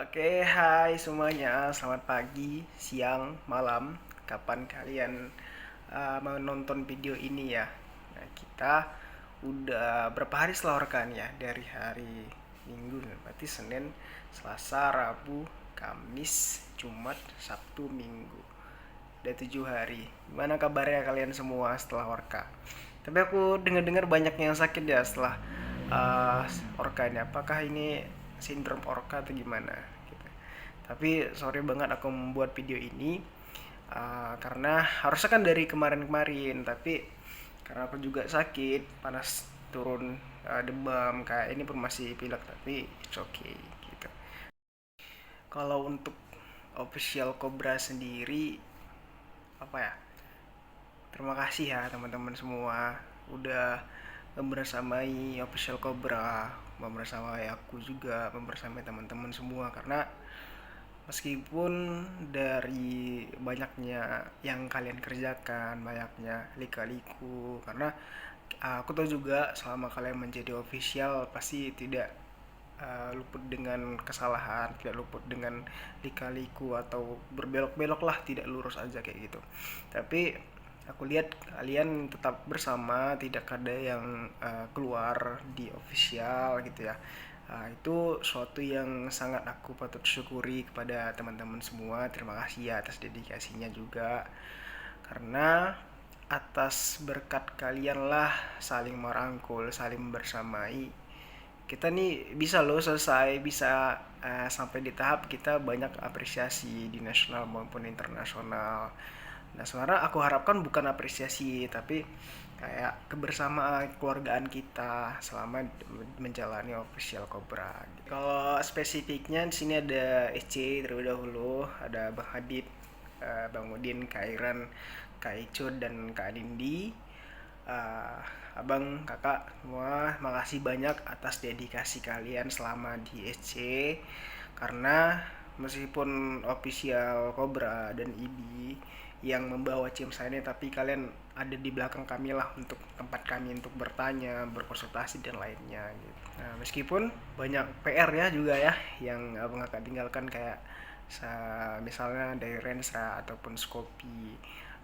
Oke, hai semuanya. Selamat pagi, siang, malam. Kapan kalian menonton video ini ya? Nah, kita udah berapa hari setelah rekan ya? Dari hari Minggu, berarti Senin, Selasa, Rabu, Kamis, Jumat, Sabtu, Minggu. Udah 7 hari. Gimana kabarnya kalian semua setelah Orka? Tapi aku dengar-dengar banyak yang sakit ya setelah uh, Orka ini. Apakah ini sindrom Orka atau gimana? Gitu. Tapi sorry banget aku membuat video ini karena harusnya kan dari kemarin-kemarin, tapi karena aku juga sakit, panas turun, demam, kayak ini pun masih pilek, tapi it's okay gitu. Kalau untuk official Cobra sendiri, apa ya, terima kasih ya teman-teman semua udah membersamai official Cobra, membersamai aku juga, membersamai teman-teman semua. Karena meskipun dari banyaknya yang kalian kerjakan, banyaknya lika-liku, karena aku tahu juga selama kalian menjadi official pasti tidak luput dengan kesalahan, tidak luput dengan lika-liku atau berbelok-belok lah, tidak lurus aja kayak gitu. Tapi aku lihat kalian tetap bersama, tidak ada yang keluar di official gitu ya. Itu suatu yang sangat aku patut syukuri kepada teman-teman semua. Terima kasih ya atas dedikasinya juga, karena atas berkat kalian lah saling merangkul, saling bersamai, kita nih bisa loh selesai, bisa sampai di tahap kita banyak apresiasi di nasional maupun internasional. Nah, sebenarnya aku harapkan bukan apresiasi, tapi kayak kebersamaan keluargaan kita selama menjalani official Cobra. Kalau spesifiknya di sini ada SC terlebih dahulu, ada Bang Hadid, Bang Udin, Kak Iran, Kak Icud, dan Kak Nindi. uh, Abang, kakak semua, makasih banyak atas dedikasi kalian selama di SC. Karena meskipun official Cobra dan IBI yang membawa Cimsa ini, tapi kalian ada di belakang kami lah, untuk tempat kami untuk bertanya, berkonsultasi dan lainnya gitu. Nah, meskipun banyak PR ya juga ya yang abang kakak tinggalkan, kayak misalnya dari Rensa ataupun Skopi,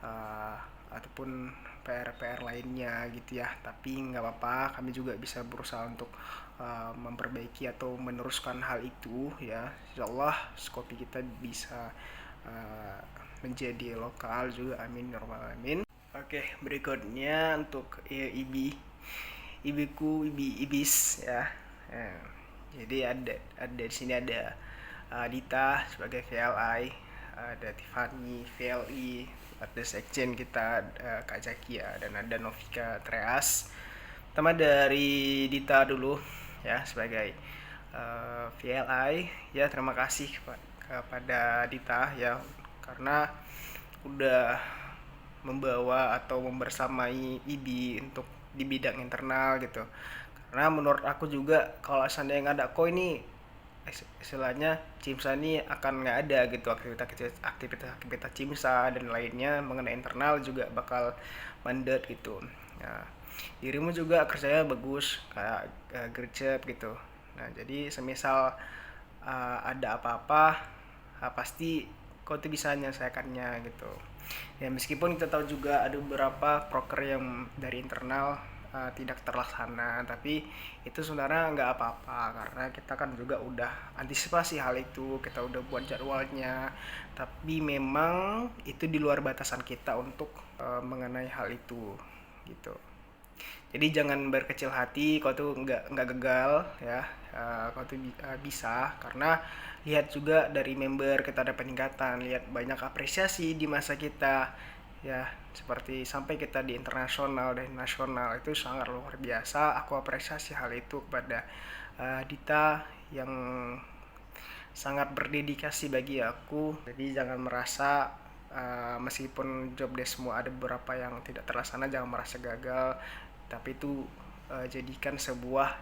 uh, ataupun PR-PR lainnya gitu ya. Tapi nggak apa-apa, kami juga bisa berusaha untuk memperbaiki atau meneruskan hal itu ya. Insya Allah Skopi kita bisa uh, menjadi lokal juga, amin normal amin. Oke, berikutnya untuk ibiku, ibis ya. Eh, jadi ada di sini ada Dita sebagai VLI, ada Tiffany VLI, ada Sekjen kita, Kak Zakia, dan ada Novika Treas. Pertama dari Dita dulu ya, sebagai VLI ya. Terima kasih kepada Dita ya, karena udah membawa atau membersamai IBI untuk di bidang internal gitu. Karena menurut aku juga kalau seandainya nggak ada kok ini, istilahnya Cimsa ini akan nggak ada gitu, aktivitas Cimsa dan lainnya mengenai internal juga bakal mandet gitu. Nah, dirimu juga kerjanya bagus kayak gercep gitu. Nah, jadi semisal ada apa-apa, pasti kau tuh bisa menyelesaikannya gitu. Ya, meskipun kita tahu juga ada beberapa proker yang dari internal tidak terlaksana, tapi itu sebenarnya nggak apa-apa, karena kita kan juga udah antisipasi hal itu, kita udah buat jadwalnya. Tapi memang itu di luar batasan kita untuk mengenai hal itu gitu. Jadi jangan berkecil hati, kau tuh nggak gagal ya. Kau tuh bisa, karena lihat juga dari member kita ada peningkatan, lihat banyak apresiasi di masa kita ya, seperti sampai kita di internasional dan nasional, itu sangat luar biasa. Aku apresiasi hal itu kepada Dita yang sangat berdedikasi bagi aku. Jadi jangan merasa meskipun job deskmu ada beberapa yang tidak terlaksana, jangan merasa gagal, tapi itu jadikan sebuah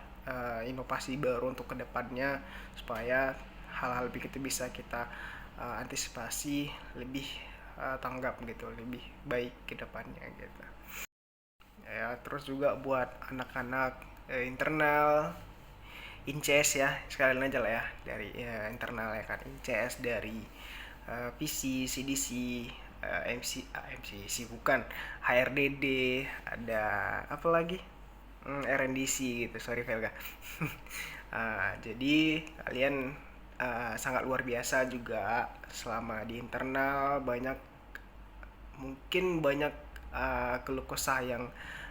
inovasi baru untuk kedepannya, supaya hal-hal begitu bisa kita antisipasi lebih tanggap gitu, lebih baik kedepannya gitu ya. Terus juga buat anak-anak internal InCS ya, sekalian aja lah ya, dari ya, internal ya kan, InCS dari PC, CDC, MCC bukan, HRDD, ada apa lagi? RNDC gitu, sorry Velga. Jadi kalian sangat luar biasa juga selama di internal, mungkin banyak keluh kesah yang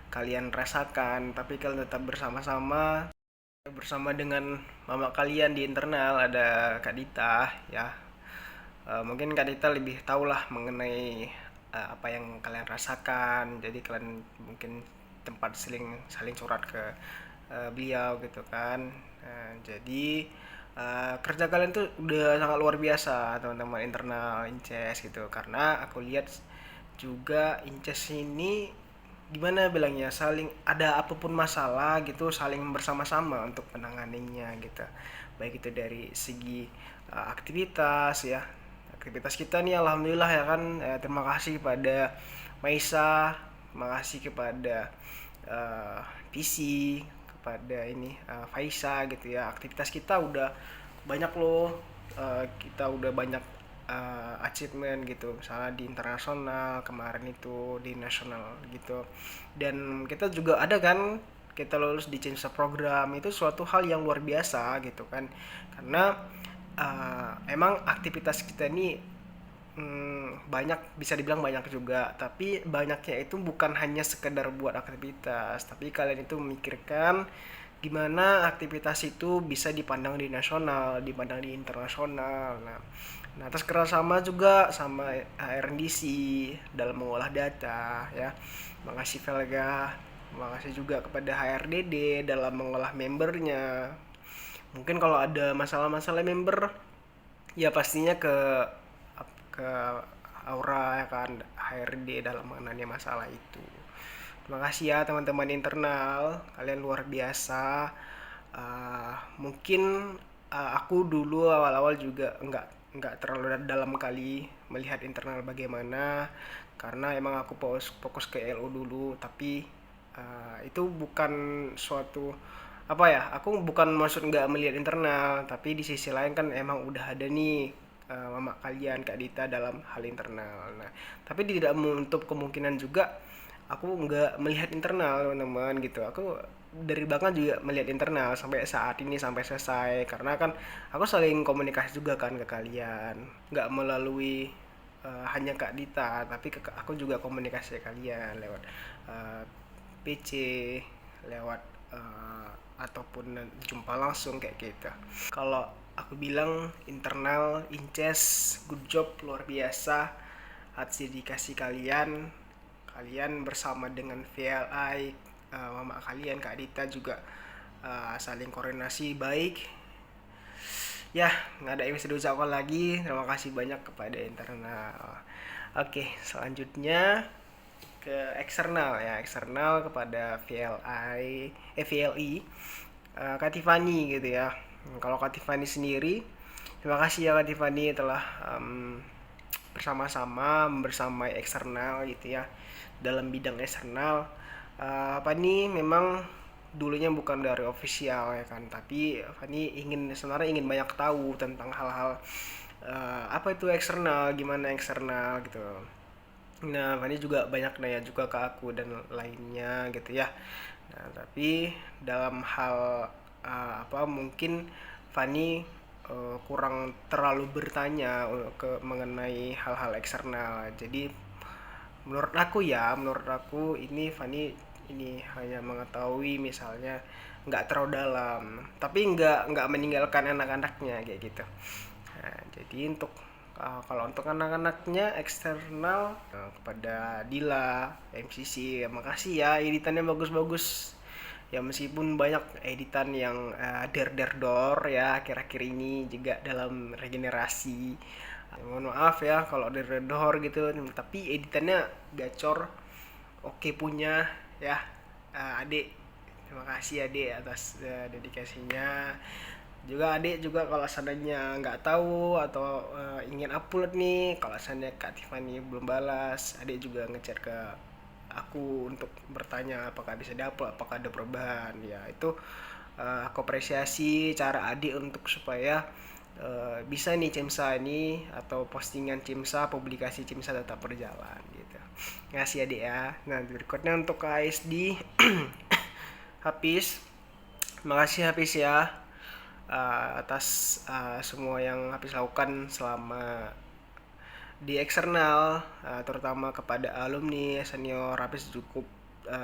kalian rasakan, tapi kalian tetap bersama dengan mama kalian di internal, ada Kak Dita ya. Mungkin Kak Dita lebih tahu lah mengenai apa yang kalian rasakan, jadi kalian mungkin tempat saling curhat ke beliau gitu kan. Jadi kerja kalian tuh udah sangat luar biasa teman-teman internal Inces gitu, karena aku lihat juga Inces ini gimana bilangnya, saling ada apapun masalah gitu saling bersama-sama untuk menanganinya gitu, baik itu dari segi aktivitas ya, aktivitas kita nih alhamdulillah ya kan. Terima kasih kepada Maisa, terima kasih kepada PC, kepada ini Faisa gitu ya, aktivitas kita udah banyak loh. Kita udah banyak achievement gitu, misalnya di internasional kemarin itu, di nasional gitu, dan kita juga ada kan, kita lulus di CIMSA program, itu suatu hal yang luar biasa gitu kan, karena emang aktivitas kita ini banyak, bisa dibilang banyak juga, tapi banyaknya itu bukan hanya sekedar buat aktivitas, tapi kalian itu memikirkan gimana aktivitas itu bisa dipandang di nasional, dipandang di internasional. Nah, atas kerjasama juga sama RNDC dalam mengolah data ya. Makasih Velga, makasih juga kepada HRDD dalam mengolah membernya. Mungkin kalau ada masalah-masalah member, ya pastinya ke Aura ya kan, HRD dalam mengenai masalah itu. Terima kasih ya teman-teman internal, kalian luar biasa. Mungkin aku dulu awal-awal juga nggak terlalu dalam kali melihat internal bagaimana, karena emang aku fokus ke LO dulu. Tapi itu bukan suatu apa ya, aku bukan maksud nggak melihat internal, tapi di sisi lain kan emang udah ada nih mama kalian Kak Dita dalam hal internal. Nah, tapi tidak menutup kemungkinan juga aku nggak melihat internal teman-teman gitu. Aku dari belakang juga melihat internal sampai saat ini, sampai selesai, karena kan aku saling komunikasi juga kan ke kalian, nggak melalui hanya Kak Dita, tapi aku juga komunikasi ke kalian lewat uh, PC, lewat ataupun jumpa langsung kayak gitu. Kalau aku bilang internal Inces good job, luar biasa atas dedikasi kalian. Kalian bersama dengan VLI, mama kalian Kak Dita juga saling koordinasi baik ya. Nggak ada yang bisa diucapkan lagi, terima kasih banyak kepada internal. Oke, selanjutnya ke eksternal ya, eksternal kepada VLI, Kak Tiffany gitu ya. Kalau Kak Tiffany sendiri, terima kasih ya Kak Tiffany telah bersama eksternal gitu ya, dalam bidang eksternal. Fani memang dulunya bukan dari official ya kan, tapi Fani sebenarnya ingin banyak tahu tentang hal-hal apa itu eksternal, gimana eksternal gitu. Nah, Fani juga banyak nanya juga ke aku dan lainnya gitu ya. Nah, tapi dalam hal apa, mungkin Fani kurang terlalu bertanya mengenai hal-hal eksternal. Jadi menurut aku ini Fani ini hanya mengetahui misalnya, nggak terlalu dalam, tapi nggak meninggalkan anak-anaknya kayak gitu. Nah, jadi kalau untuk anak-anaknya eksternal, kepada Dila, MCC, ya makasih ya, editannya bagus-bagus. Ya meskipun banyak editan yang der ya akhir-akhir ini juga dalam regenerasi. Mohon maaf ya kalau der gitu, tapi editannya gacor, oke punya ya. Adik, terima kasih adik atas dedikasinya. Juga adik juga kalau seandainya nggak tahu atau ingin upload nih, kalau seandainya Kak Tiffany belum balas, adik juga ngechat ke aku untuk bertanya apakah bisa diupload, apakah ada perubahan ya. Itu aku apresiasi cara adik untuk supaya bisa nih Cimsa ini atau postingan Cimsa, publikasi Cimsa tetap berjalan gitu. Ngasih adik ya. Nah berikutnya untuk KSD Hafiz, makasih Hafiz ya atas semua yang Hafiz lakukan selama di eksternal, terutama kepada alumni senior. Hafiz cukup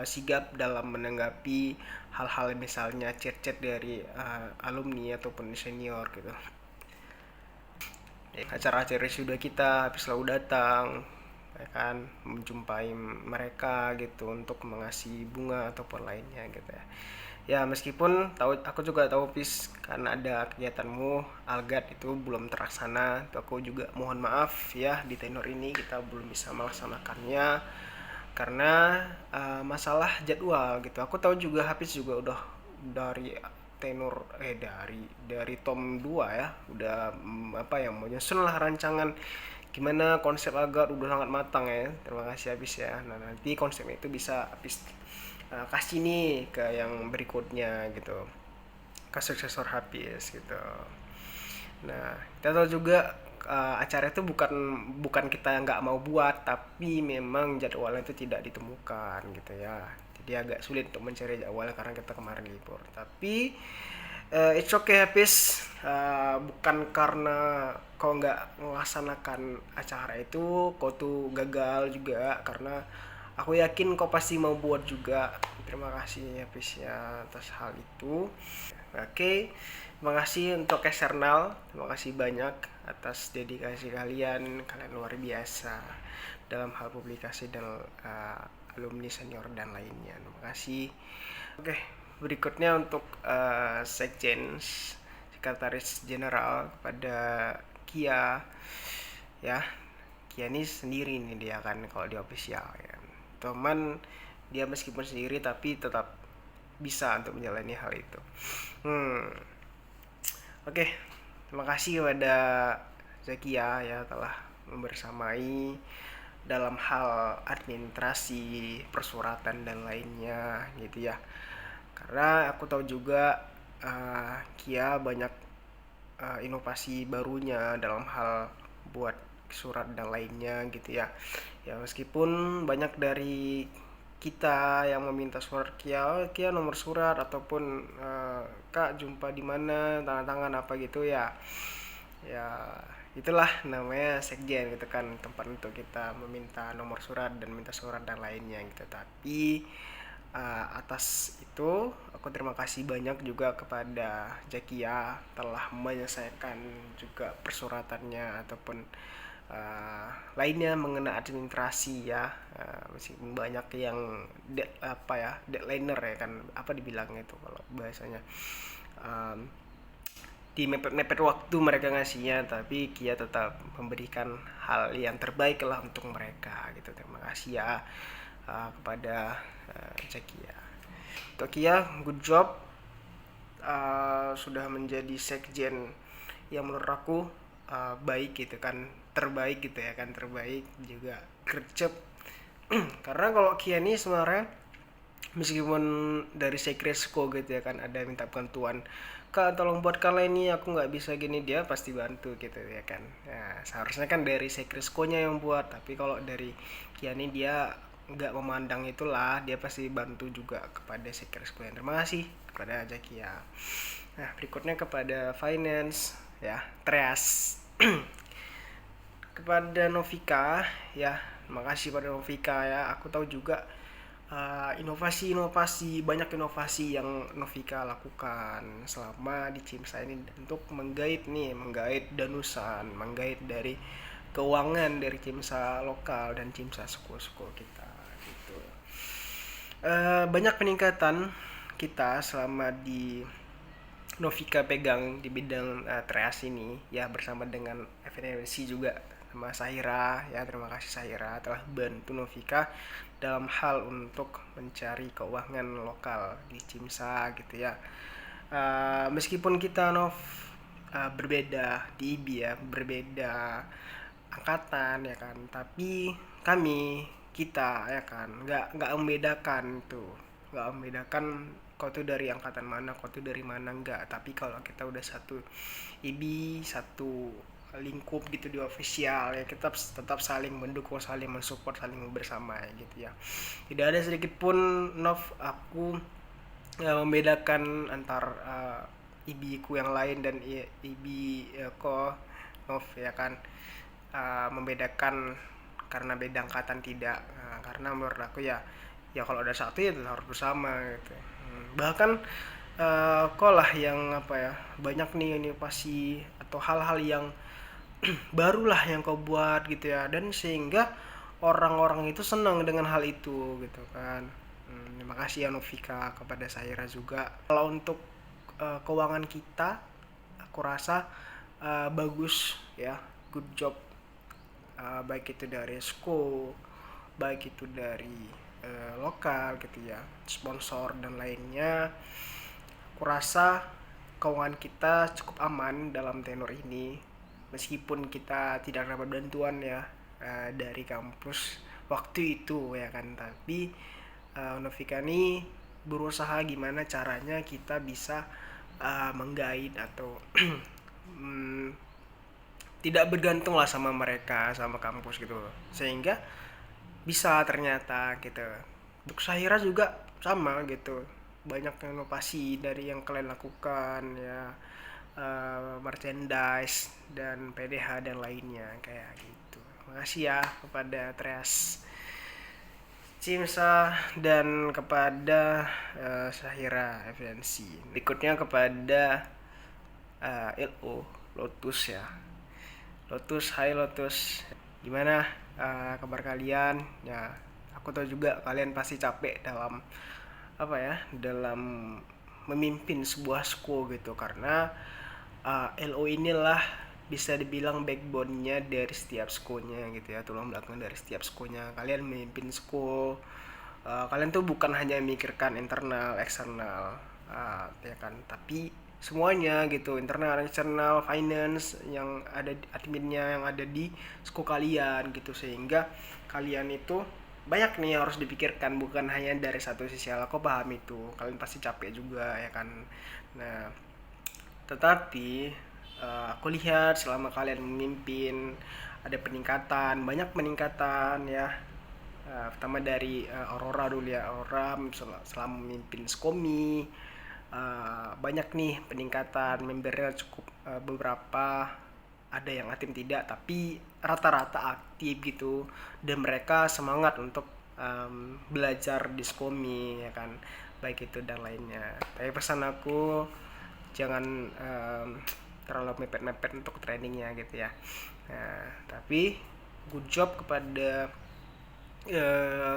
sigap dalam menanggapi hal-hal misalnya chat-chat dari alumni ataupun senior gitu. Acara-acara sudah kita Hafiz selalu datang, ya kan, menjumpai mereka gitu untuk mengasih bunga ataupun lainnya gitu ya. Ya meskipun aku juga tahu Pis karena ada kegiatanmu Algat itu belum terlaksana, aku juga mohon maaf ya, di tenor ini kita belum bisa melaksanakannya karena masalah jadwal gitu. Aku tahu juga Hafiz juga udah dari tenor dari tom 2 ya udah apa ya, mau nyusun lah rancangan gimana konsep Algat, udah sangat matang ya. Terima kasih Hafiz ya. Nah nanti konsep itu bisa Hafiz kasih nih ke yang berikutnya gitu, ke suksesor Hafiz gitu. Nah kita tahu juga acara itu bukan kita nggak mau buat, tapi memang jadwalnya itu tidak ditemukan gitu ya, jadi agak sulit untuk mencari jadwalnya karena kita kemarin libur. Tapi it's okay Hafiz, bukan karena kau nggak melaksanakan acara itu kau tuh gagal juga, karena aku yakin kau pasti mau buat juga. Terima kasih Hafiz ya atas hal itu. Oke, terima kasih untuk eksternal, terima kasih banyak atas dedikasi kalian luar biasa dalam hal publikasi dan alumni senior dan lainnya. Terima kasih. Oke, berikutnya untuk Sekjen Sekretaris Jenderal kepada Kia ya. Kia ini sendiri nih dia kan kalau di official ya. Teman dia meskipun sendiri tapi tetap bisa untuk menjalani hal itu. Oke, terima kasih kepada Zakia ya telah membersamai dalam hal administrasi, persuratan dan lainnya gitu ya. Karena aku tahu juga Kia banyak inovasi barunya dalam hal buat surat dan lainnya gitu ya. Ya meskipun banyak dari kita yang meminta surat Kia nomor surat ataupun Kak jumpa di mana, tanda tangan apa gitu ya. Ya itulah namanya sekjen gitu kan, tempat untuk kita meminta nomor surat dan minta surat dan lainnya gitu. Tapi atas itu aku terima kasih banyak juga kepada Zakia telah menyelesaikan juga persuratannya ataupun lainnya mengenai administrasi ya. Meskipun banyak yang deadlineer ya kan, apa dibilangnya itu kalau bahasanya, di mepet waktu mereka ngasihnya, tapi Kia tetap memberikan hal yang terbaik lah untuk mereka gitu. Terima kasih ya kepada Zakia. Untuk Kia, good job, sudah menjadi sekjen yang menurut aku baik gitu kan, terbaik gitu ya kan, terbaik juga gercep. Karena kalau Kia ini sebenarnya meskipun dari sekresko gitu ya kan ada minta bantuan, Kak tolong buatkan ini aku nggak bisa gini, dia pasti bantu gitu ya kan. Nah, seharusnya kan dari sekreskonya yang buat, tapi kalau dari Kia ini dia nggak memandang itulah, dia pasti bantu juga kepada sekresko. Terima kasih kepada Zakia. Nah berikutnya kepada finance ya, Treas. Kepada Novika ya, makasih pada Novika ya. Aku tahu juga banyak inovasi yang Novika lakukan selama di Cimsa ini untuk menggait danusan, menggait dari keuangan dari Cimsa lokal dan Cimsa school kita gitu. Banyak peningkatan kita selama di Novika pegang di bidang Treas ini ya, bersama dengan FNMC juga sama Sahira ya. Terima kasih Sahira telah bantu Novika dalam hal untuk mencari keuangan lokal di Cimsa gitu ya. Meskipun kita berbeda di IB ya, berbeda angkatan ya kan, tapi kita ya kan nggak membedakan tuh, nggak membedakan kau tuh dari angkatan mana, kau tuh dari mana, enggak. Tapi kalau kita udah satu IB, satu lingkup gitu di official ya, kita tetap saling mendukung, saling mensupport, saling bersama gitu ya. Tidak ada sedikit pun aku membedakan antar IB ku yang lain dan IB ko Nov ya kan. Membedakan karena beda angkatan, tidak. Karena menurut aku ya kalau ada satu ya harus bersama gitu. Bahkan kok lah yang banyak nih inovasi atau hal-hal yang barulah yang kau buat gitu ya, dan sehingga orang-orang itu senang dengan hal itu gitu kan. Terima kasih ya Novika, kepada Saira juga. Kalau untuk keuangan kita, aku rasa bagus ya, good job. Baik itu dari Sko, baik itu dari lokal gitu ya, sponsor dan lainnya. Aku rasa keuangan kita cukup aman dalam tenor ini, meskipun kita tidak dapat bantuan ya dari kampus waktu itu ya kan. Tapi Novika ini berusaha gimana caranya kita bisa menggait atau tidak bergantung lah sama mereka, sama kampus gitu, sehingga bisa ternyata gitu. Untuk Syahira juga sama gitu, banyak inovasi dari yang kalian lakukan ya, merchandise dan PDH dan lainnya kayak gitu. Makasih ya kepada Trias Cimsa dan kepada Syahira FNC. Berikutnya kepada LO Lotus ya. Lotus, hai Lotus, gimana kabar kalian ya? Aku tahu juga kalian pasti capek dalam dalam memimpin sebuah school gitu, karena LO inilah bisa dibilang backbone-nya dari setiap school-nya gitu ya, tulang belakang dari setiap school-nya. Kalian memimpin school, kalian tuh bukan hanya memikirkan internal, eksternal ya kan, tapi semuanya gitu, internal, eksternal, finance, yang ada adminnya yang ada di school kalian gitu, sehingga kalian itu banyak nih yang harus dipikirkan, bukan hanya dari satu sisi. Aku paham itu, kalian pasti capek juga ya kan. Nah, tetapi aku lihat selama kalian memimpin ada peningkatan, banyak peningkatan ya. Pertama dari Aurora dulu ya. Aurora selama memimpin Skomi banyak nih peningkatan, membernya cukup beberapa, ada yang aktif tidak, tapi rata-rata aktif gitu, dan mereka semangat untuk belajar di Skomi ya kan, baik itu dan lainnya. Tapi pesan aku, jangan terlalu mepet-mepet untuk trainingnya gitu ya. Nah, tapi good job kepada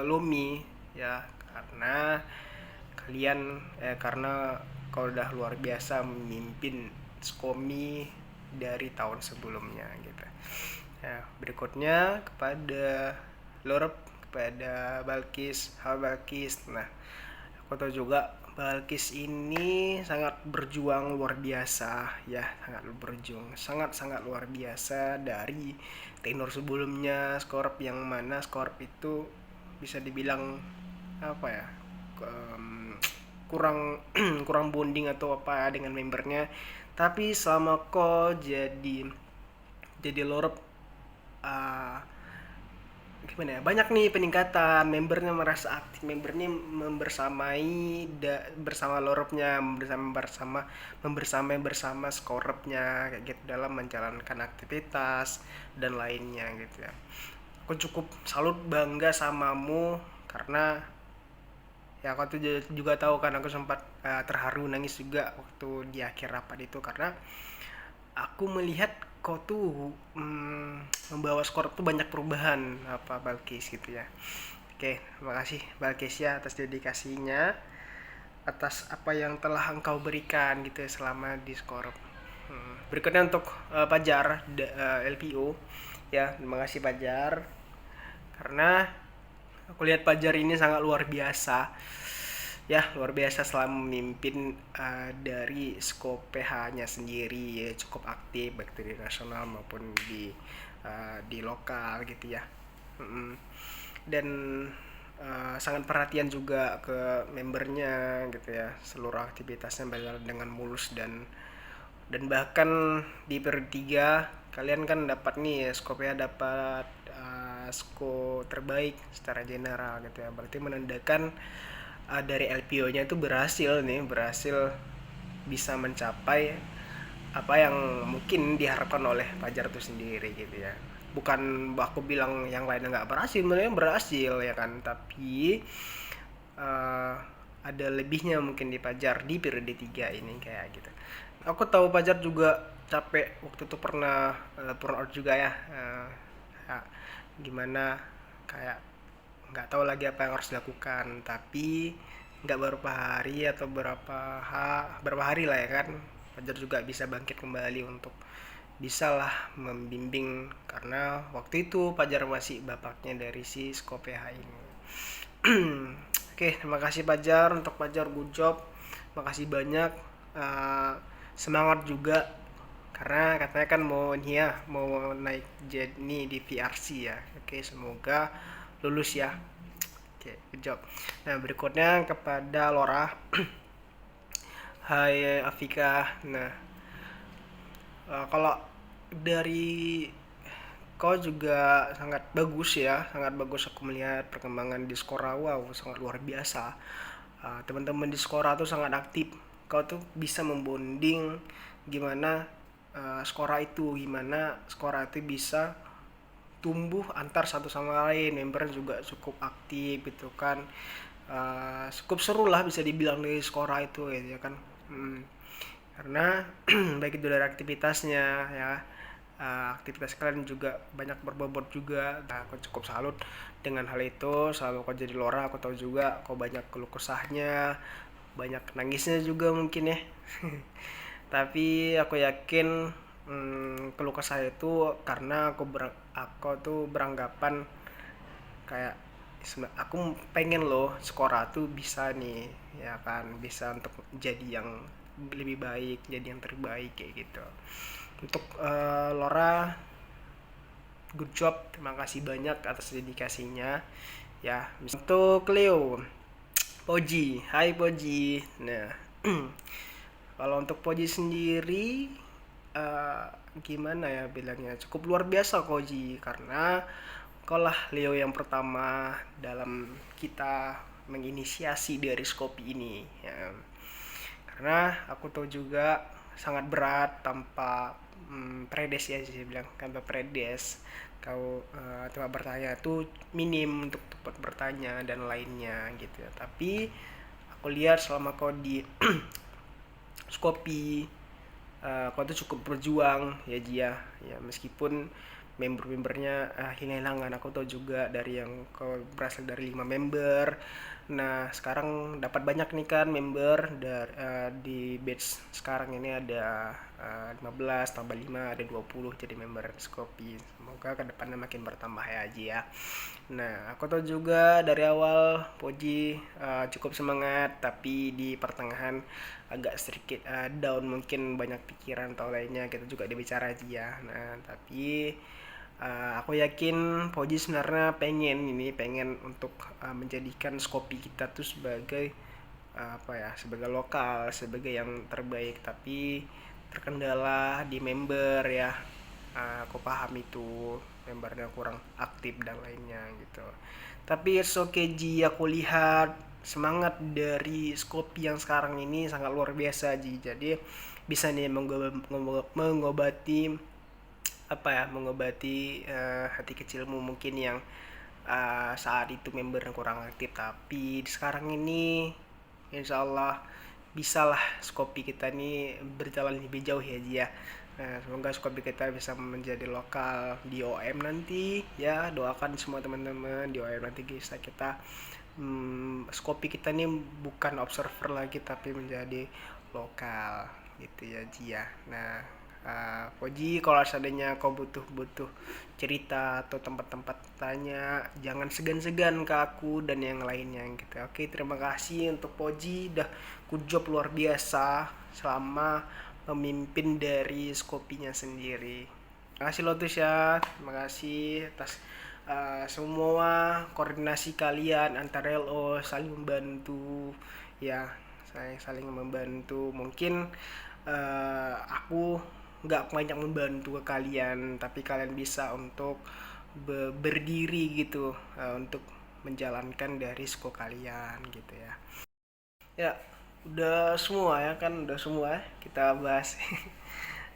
Lomi ya, karena kau udah luar biasa memimpin Skomi dari tahun sebelumnya gitu. Nah, berikutnya kepada Lorep, kepada Balkis. Halo Balkis. Nah, aku tahu juga Balkis ini sangat berjuang luar biasa ya, sangat luar biasa dari tenor sebelumnya Skorp, yang mana Skorp itu bisa dibilang kurang kurang bonding atau apa dengan membernya. Tapi selama kok jadi Lorep, gimana ya, banyak nih peningkatan, membernya merasa aktif, membernya bersama Lorepnya, bersama Skorpnya kayak gitu dalam menjalankan aktivitas dan lainnya gitu ya. Aku cukup salut, bangga samamu, karena ya aku tuh juga tahu kan, aku sempat terharu nangis juga waktu di akhir rapat itu, karena aku melihat kau tuh membawa skor tuh banyak perubahan Balkis gitu ya. Oke, terima kasih Balkis ya atas dedikasinya, atas apa yang telah engkau berikan gitu ya selama di skor. Berikutnya untuk Pajar LPO ya, terima kasih Pajar, karena aku lihat Pajar ini sangat luar biasa ya, luar biasa selama memimpin dari skop PH-nya sendiri ya, cukup aktif baik di nasional maupun di lokal gitu ya. Dan sangat perhatian juga ke membernya gitu ya, seluruh aktivitasnya berjalan dengan mulus, dan bahkan di periode 3 kalian kan dapat nih skopnya, dapat sko terbaik secara general gitu ya, berarti menandakan dari LPO-nya itu berhasil bisa mencapai apa yang mungkin diharapkan oleh Fajar itu sendiri gitu ya. Bukan aku bilang yang lainnya nggak berhasil, sebenarnya berhasil ya kan, tapi uh, ada lebihnya mungkin di Fajar di periode 3 ini kayak gitu. Aku tahu Fajar juga capek waktu itu, pernah burnout juga ya, ya, gimana kayak nggak tahu lagi apa yang harus dilakukan, tapi nggak beberapa hari atau berapa hari lah ya kan, Fajar juga bisa bangkit kembali untuk bisa lah membimbing, karena waktu itu Fajar masih bapaknya dari si Skoph ini. Oke, terima kasih Fajar, untuk Fajar good job, makasih banyak. Uh, Semangat juga karena katanya kan mau nih ya, mau naik jet nih di VRC ya. Oke, semoga lulus ya. Oke, good job. Nah, berikutnya kepada Lora. Hai Afika. Nah, kalau dari kau juga sangat bagus ya, sangat bagus aku melihat perkembangan di Skora. Wow, sangat luar biasa. Teman-teman di Skora tuh sangat aktif. Kau tuh bisa membonding gimana gimana Skora itu bisa tumbuh antar satu sama lain, member juga cukup aktif gitu kan. Cukup seru lah bisa dibilang dari Skora itu ya kan. Karena baik itu dari aktivitasnya ya, aktivitas kalian juga banyak berbobot juga. Nah, aku cukup salut dengan hal itu. Selalu kau jadi Lora, aku tahu juga kau banyak keluh kesahnya, banyak nangisnya juga mungkin ya. Tapi aku yakin keluh kesah itu karena aku tuh beranggapan kayak aku pengen loh Skora tuh bisa nih ya kan, bisa untuk jadi yang lebih baik, jadi yang terbaik kayak gitu. Untuk Lora, good job, terima kasih banyak atas dedikasinya ya. Untuk Leo, Poji, hai Poji. Nah, kalau untuk Poji sendiri, uh, gimana ya bilangnya, cukup luar biasa Koji, karena kau lah Leo yang pertama dalam kita menginisiasi dari Skopi ini ya. Karena aku tahu juga sangat berat tanpa predes ya, saya bilang tanpa predes kau tempat bertanya tuh minim untuk tempat bertanya dan lainnya gitu ya. Tapi aku lihat selama kau di Skopi, kau tuh cukup berjuang ya Jia ya, meskipun member-membernya hilang-hilangan. Aku tahu juga dari yang kau berasal dari 5 member. Nah, sekarang dapat banyak nih kan member dari di batch sekarang ini ada 15 tambah 5 ada 20 jadi member Skopi. Semoga kedepannya makin bertambah ya Ji ya. Nah, aku tahu juga dari awal Poji cukup semangat, tapi di pertengahan agak sedikit down, mungkin banyak pikiran atau lainnya, kita juga dibicara Ji ya. Nah, tapi aku yakin Poji sebenarnya pengen untuk menjadikan Skopi kita tuh sebagai apa ya, sebagai lokal, sebagai yang terbaik, tapi terkendala di member ya. Aku paham itu, membernya kurang aktif dan lainnya gitu. Tapi it's okay Ji, aku lihat semangat dari Skopi yang sekarang ini sangat luar biasa Ji. Jadi bisa nih mengobati apa ya, mengobati hati kecilmu mungkin yang saat itu member yang kurang aktif, tapi sekarang ini insya Allah bisalah Skopi kita ini berjalan lebih jauh ya Ji ya. Nah, semoga Skopi kita bisa menjadi lokal di OM nanti ya, doakan semua teman-teman di OM nanti bisa kita Skopi kita ini bukan observer lagi tapi menjadi lokal gitu ya Ji ya. Nah, Koji, kalau seandainya kau butuh cerita atau tempat-tempat tanya, jangan segan-segan ke aku dan yang lainnya gitu. Oke, terima kasih untuk Poji, dah good job luar biasa selama memimpin dari Skopinya sendiri. Terima kasih Lotus ya, terima kasih atas semua koordinasi kalian antar LO saling membantu ya, saya saling membantu. Mungkin aku nggak banyak membantu ke kalian, tapi kalian bisa untuk berdiri gitu, untuk menjalankan dari sko kalian gitu ya. Ya, udah semua ya kan, udah semua kita bahas.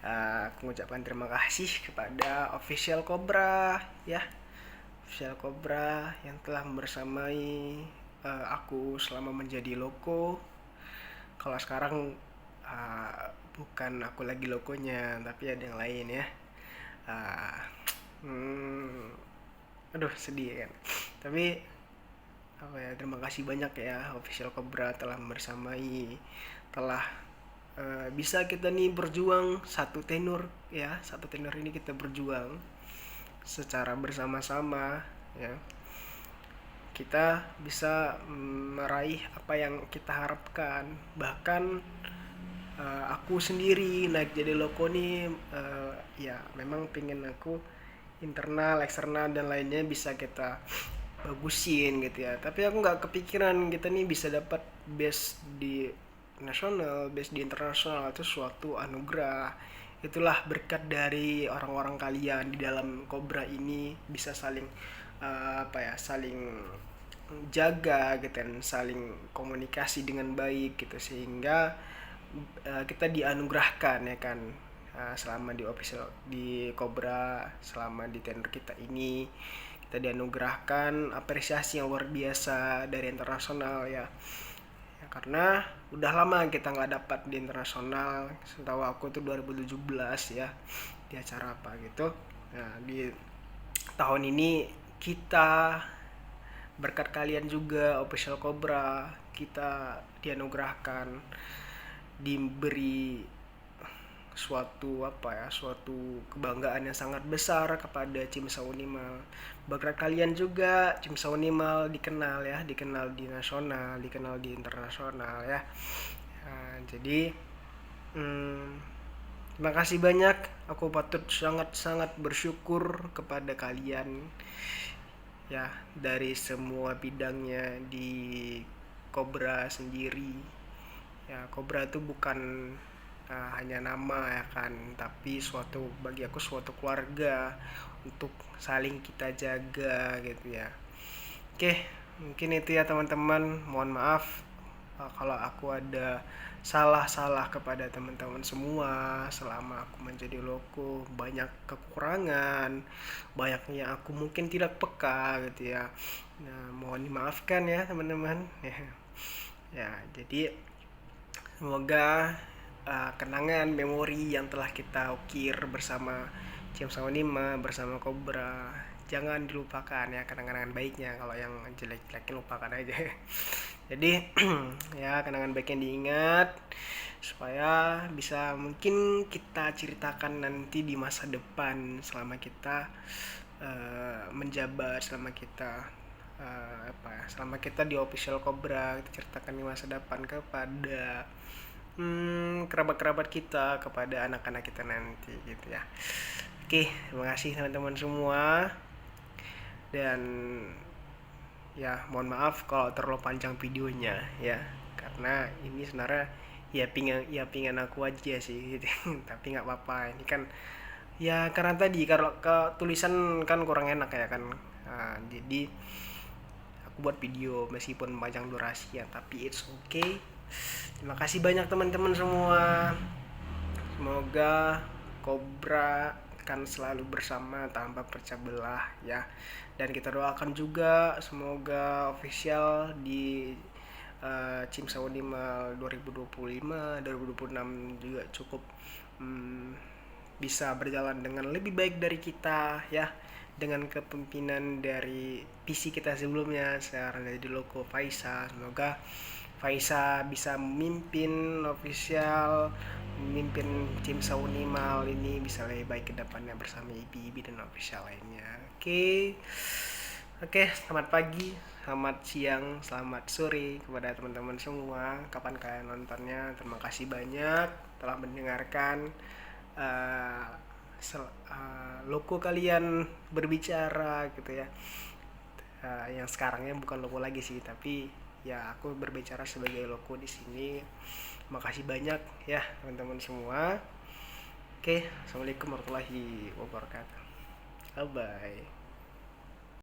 Aku mengucapkan terima kasih kepada official Cobra ya, official Cobra yang telah bersamai aku selama menjadi loko. Kalau sekarang bukan aku lagi lokonya, tapi ada yang lain ya. Uh, aduh sedih kan. Tapi apa ya, terima kasih banyak ya official Cobra telah bersamai, telah bisa kita nih berjuang satu tenor ya, satu tenor ini kita berjuang secara bersama-sama ya, kita bisa meraih apa yang kita harapkan. Bahkan aku sendiri naik jadi loko nih, ya memang pengen aku internal, eksternal dan lainnya bisa kita bagusin gitu ya. Tapi aku nggak kepikiran kita nih bisa dapat base di nasional, base di internasional, itu suatu anugerah. Itulah berkat dari orang-orang kalian di dalam Cobra ini, bisa saling apa ya, saling jaga gitu kan, saling komunikasi dengan baik gitu, sehingga kita dianugerahkan ya kan, selama di official di Cobra, selama di tenor kita ini kita dianugerahkan apresiasi yang luar biasa dari internasional ya. Ya karena udah lama kita nggak dapat di internasional, setahu aku tuh 2017 ya, di acara apa gitu. Nah di tahun ini kita berkat kalian juga official Cobra, kita dianugerahkan, diberi suatu apa ya, suatu kebanggaan yang sangat besar kepada Cimsa Unimal. Berkat kalian juga Cimsa Unimal dikenal ya, dikenal di nasional, dikenal di internasional ya. Nah, jadi terima kasih banyak. Aku patut sangat-sangat bersyukur kepada kalian ya, dari semua bidangnya di Cobra sendiri. Ya, Cobra itu bukan hanya nama ya kan, tapi bagi aku suatu keluarga untuk saling kita jaga gitu ya. Oke, mungkin itu ya teman-teman. Mohon maaf kalau aku ada salah-salah kepada teman-teman semua selama aku menjadi loko. Banyak kekurangan, banyaknya aku mungkin tidak peka gitu ya. Nah, mohon dimaafkan ya teman-teman. Ya, jadi semoga kenangan memori yang telah kita ukir bersama Cimsa Unima, bersama Cobra, jangan dilupakan ya kenangan baiknya. Kalau yang jelek-jeleknya lupakan aja. Jadi ya kenangan baiknya diingat supaya bisa mungkin kita ceritakan nanti di masa depan, selama kita menjabat, selama kita selama kita di official Cobra, kita ceritakan di masa depan kepada kerabat-kerabat kita, kepada anak-anak kita nanti gitu ya. Oke, terima kasih teman-teman semua. Dan ya mohon maaf kalau terlalu panjang videonya ya, karena ini sebenarnya ya pingin aku aja sih gitu. Tapi nggak apa-apa, ini kan ya karena tadi kalau ke tulisan kan kurang enak ya kan. Jadi aku buat video meskipun panjang durasi ya, tapi it's okay. Terima kasih banyak teman-teman semua. Semoga Cobra akan selalu bersama tanpa pecah belah ya. Dan kita doakan juga semoga official di Cimsa Unimal 2025 2026 juga cukup bisa berjalan dengan lebih baik dari kita ya, dengan kepemimpinan dari PC kita sebelumnya, sekarang jadi Loko Faisa. Semoga Faisa bisa memimpin official, memimpin Cimsa Unimal ini bisa lebih baik ke depannya bersama IB dan official lainnya. Oke, selamat pagi, selamat siang, selamat sore kepada teman-teman semua. Kapan kalian nontonnya? Terima kasih banyak telah mendengarkan. loko kalian berbicara gitu ya. Yang sekarangnya bukan loko lagi sih, tapi ya aku berbicara sebagai loko di sini. Makasih banyak ya teman-teman semua. Oke, assalamualaikum warahmatullahi wabarakatuh. Bye bye.